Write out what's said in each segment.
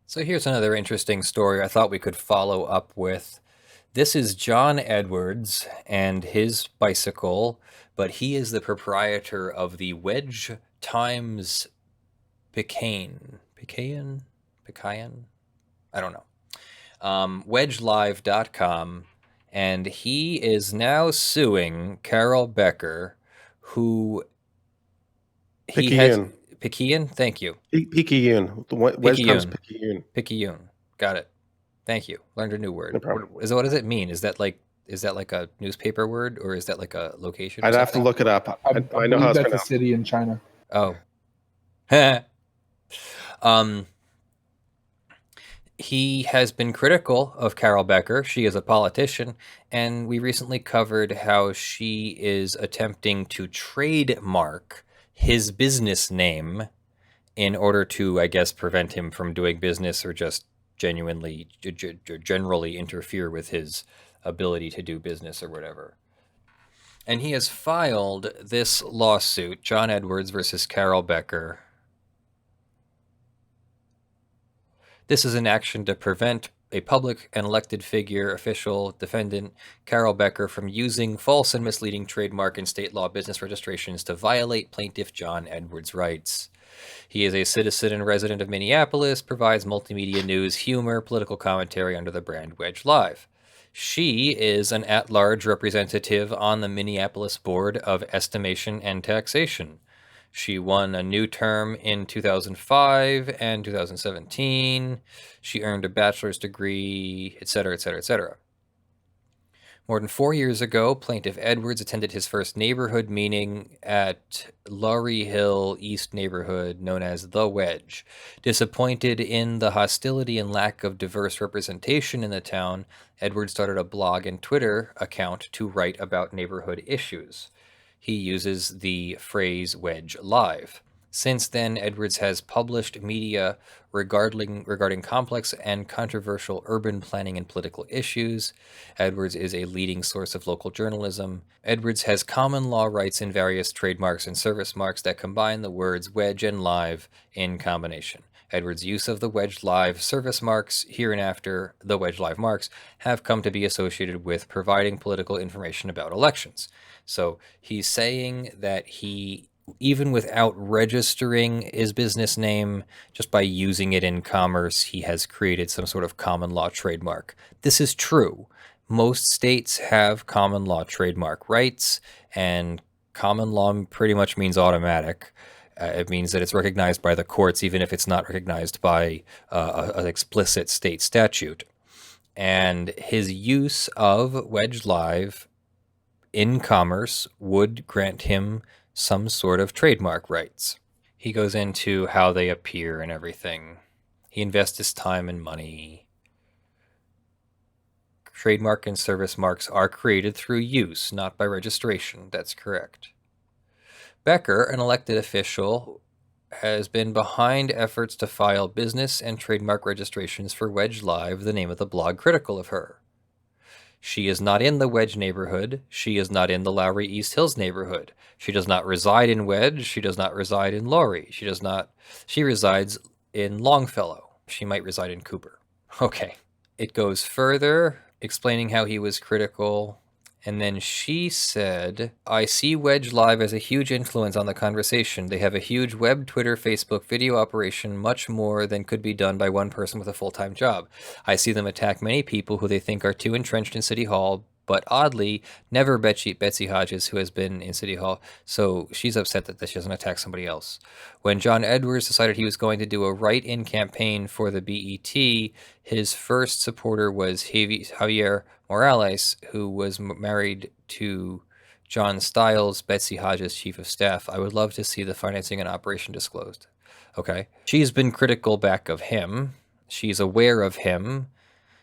So here's another interesting story I thought we could follow up with. This is John Edwards and his bicycle, but he is the proprietor of the Wedge Times Picayune. Picayune? I don't know. WedgeLive.com, and he is now suing Carol Becker, who he has. Picayune. Picayune? Thank you. Picayune. The Wedge Times Picayune. Picayune. Picayune. Got it. Thank you. Learned a new word. No problem. What does it mean? Is that like a newspaper word, or is that like a location or I'd have to something? look it up. I I know how believe it's that's a pronounced. city in China. Oh. He has been critical of Carol Becker. She is a politician, and we recently covered how she is attempting to trademark his business name in order to, I guess, prevent him from doing business or just genuinely, generally interfere with his ability to do business or whatever. And he has filed this lawsuit, John Edwards versus Carol Becker. This is an action to prevent a public and elected figure, official, defendant, Carol Becker, from using false and misleading trademark and state law business registrations to violate plaintiff John Edwards' rights. He is a citizen and resident of Minneapolis, provides multimedia news, humor, political commentary under the brand Wedge Live. She is an at-large representative on the Minneapolis Board of Estimation and Taxation. She won a new term in 2005 and 2017. She earned a bachelor's degree, etc., etc., etc. More than 4 years ago, plaintiff Edwards attended his first neighborhood meeting at Laurie Hill East neighborhood known as The Wedge. Disappointed in the hostility and lack of diverse representation in the town, Edwards started a blog and Twitter account to write about neighborhood issues. He uses the phrase Wedge Live. Since then, Edwards has published media regarding complex and controversial urban planning and political issues. Edwards is a leading source of local journalism. Edwards has common law rights in various trademarks and service marks that combine the words wedge and live in combination. Edwards' use of the Wedge Live service marks, hereinafter the Wedge Live marks, have come to be associated with providing political information about elections. So he's saying that he, even without registering his business name, just by using it in commerce, he has created some sort of common law trademark. This is true. Most states have common law trademark rights, and common law pretty much means automatic. It means that it's recognized by the courts, even if it's not recognized by an explicit state statute. And his use of Wedge Live in commerce would grant him some sort of trademark rights. He goes into how they appear and everything. He invests his time and money. Trademark and service marks are created through use, not by registration. That's correct. Becker, an elected official, has been behind efforts to file business and trademark registrations for Wedge Live, the name of the blog critical of her. She is not in the Wedge neighborhood. She is not in the Lowry East Hills neighborhood. She does not reside in Wedge. She does not reside in Laurie. She resides in Longfellow. She might reside in Cooper. Okay. It goes further, explaining how he was critical. And then she said, I see Wedge Live as a huge influence on the conversation. They have a huge web, Twitter, Facebook, video operation, much more than could be done by one person with a full-time job. I see them attack many people who they think are too entrenched in City Hall, but oddly, never Betsy Hodges, who has been in City Hall, so she's upset that she doesn't attack somebody else. When John Edwards decided he was going to do a write-in campaign for the BET, his first supporter was Javier Morales, who was married to John Stiles, Betsy Hodges' chief of staff. I would love to see the financing and operation disclosed. Okay. She's been critical back of him. She's aware of him.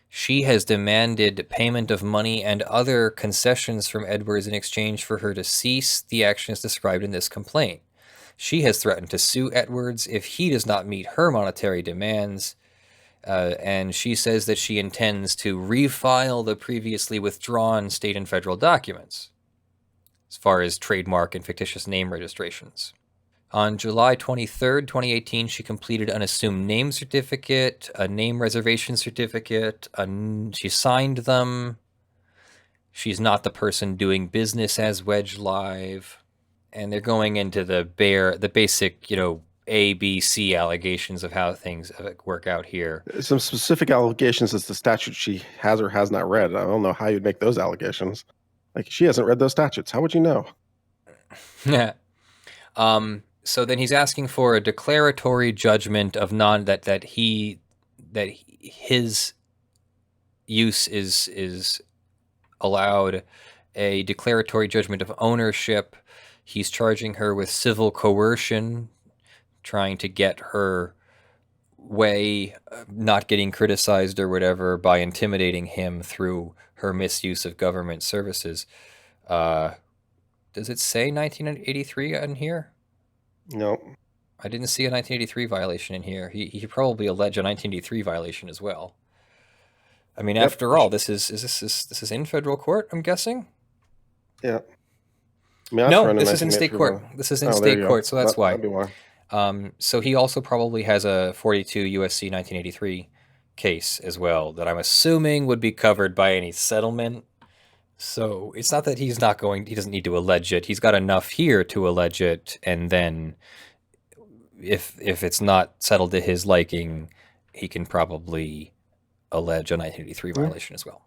She has demanded payment of money and other concessions from Edwards in exchange for her to cease the actions described in this complaint. She has threatened to sue Edwards if he does not meet her monetary demands, and she says that she intends to refile the previously withdrawn state and federal documents as far as trademark and fictitious name registrations. On July 23rd, 2018, she completed an assumed name certificate, a name reservation certificate. She signed them. She's not the person doing business as Wedge Live. And they're going into the basic, A, B, C allegations of how things work out here. Some specific allegations as the statute she has or has not read. I don't know how you'd make those allegations. Like, she hasn't read those statutes. How would you know? Yeah. So then he's asking for a declaratory judgment of that his use is allowed, a declaratory judgment of ownership. He's charging her with civil coercion, trying to get her way, not getting criticized or whatever, by intimidating him through her misuse of government services. Does it say 1983 in here? No. I didn't see a 1983 violation in here. He probably alleged a 1983 violation as well. I mean, Yep. after all, this is in federal court, I'm guessing? Yeah. I mean, No, this is in state court. This is in state court, so that's why. That'd be why. So he also probably has a 42 USC 1983 case as well that I'm assuming would be covered by any settlement. So it's not that he doesn't need to allege it. He's got enough here to allege it, and then if it's not settled to his liking, he can probably allege a 1983 violation as well.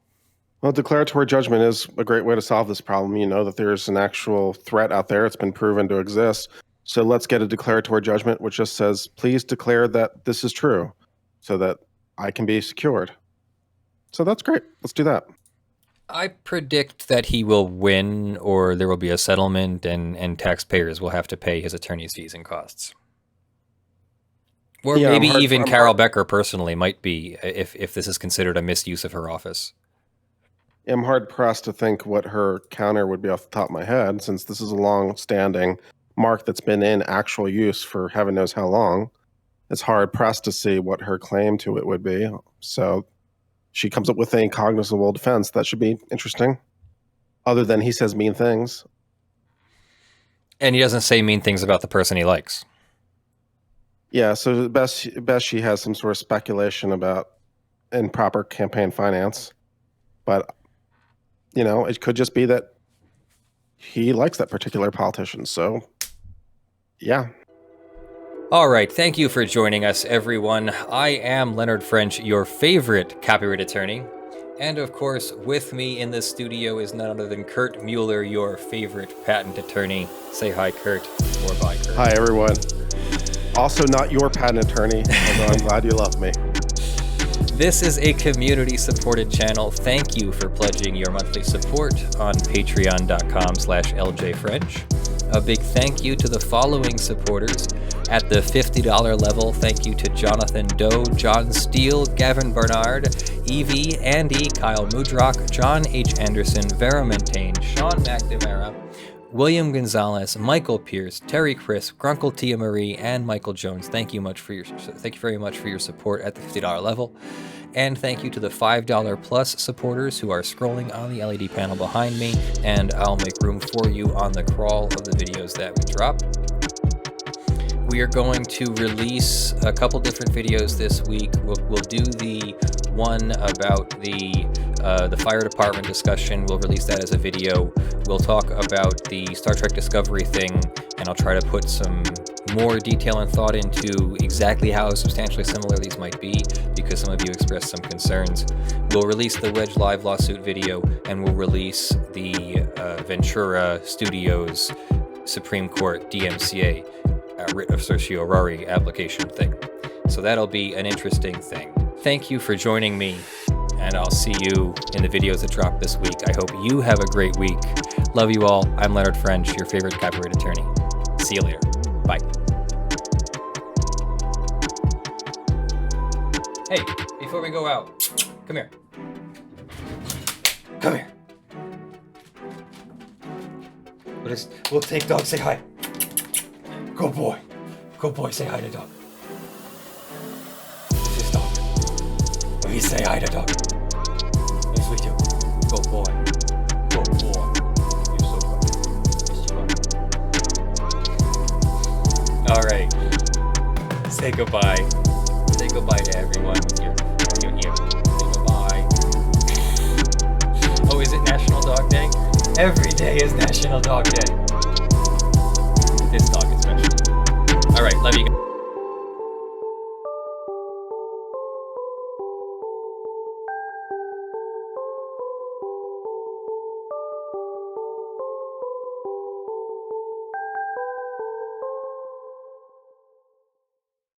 Well, declaratory judgment is a great way to solve this problem. You know that there's an actual threat out there. It's been proven to exist. So let's get a declaratory judgment which just says, please declare that this is true so that I can be secured. So that's great. Let's do that. I predict that he will win, or there will be a settlement, and taxpayers will have to pay his attorney's fees and costs. Or maybe even Carol Becker personally might be, if this is considered a misuse of her office. I'm hard-pressed to think what her counter would be off the top of my head, since this is a long-standing mark that's been in actual use for heaven knows how long. It's hard-pressed to see what her claim to it would be. So she comes up with a cognizable defense. That should be interesting. Other than he says mean things. And he doesn't say mean things about the person he likes. Yeah, so the best she has some sort of speculation about improper campaign finance. But, it could just be that he likes that particular politician. So, yeah. All right, thank you for joining us, everyone. I am Leonard French, your favorite copyright attorney. And of course, with me in the studio is none other than Kurt Mueller, your favorite patent attorney. Say hi, Kurt, or bye, Kurt. Hi, everyone. Also not your patent attorney, although I'm glad you love me. This is a community-supported channel. Thank you for pledging your monthly support on patreon.com/ljfrench. A big thank you to the following supporters. At the $50 level, thank you to Jonathon Doe, John Steele, Gavin Barnard, Eevi, Andy, Kyle Mudrak, John H. Andersen, Verement, Tayne, Sean McNamara, William Gonzalez, Michael Pearce, Terry Chris, Grunkle Tia Marie, and Michael Jones. Thank you very much for your support at the $50 level. And thank you to the $5 plus supporters who are scrolling on the LED panel behind me, and I'll make room for you on the crawl of the videos that we drop. We are going to release a couple different videos this week. We'll do the one about the fire department discussion. We'll release that as a video. We'll talk about the Star Trek Discovery thing, and I'll try to put some more detail and thought into exactly how substantially similar these might be, because some of you expressed some concerns. We'll release the Wedge Live lawsuit video, and we'll release the Ventura Studios Supreme Court DMCA writ of certiorari application thing. So that'll be an interesting thing. Thank you for joining me, and I'll see you in the videos that drop this week. I hope you have a great week. Love you all. I'm Leonard French, your favorite copyright attorney. See you later. Bye. Hey, before we go out, come here. Come here. We'll take dog. Say hi. Good boy. Good boy. Say hi to dog. This is dog. We say hi to dog. Yes, we do. Good boy. Good boy. You're so good. Yes, you are. All right. Say goodbye. Say goodbye to everyone. Say goodbye. Oh, is it National Dog Day? Every day is National Dog Day. This dog is special. All right, love you guys.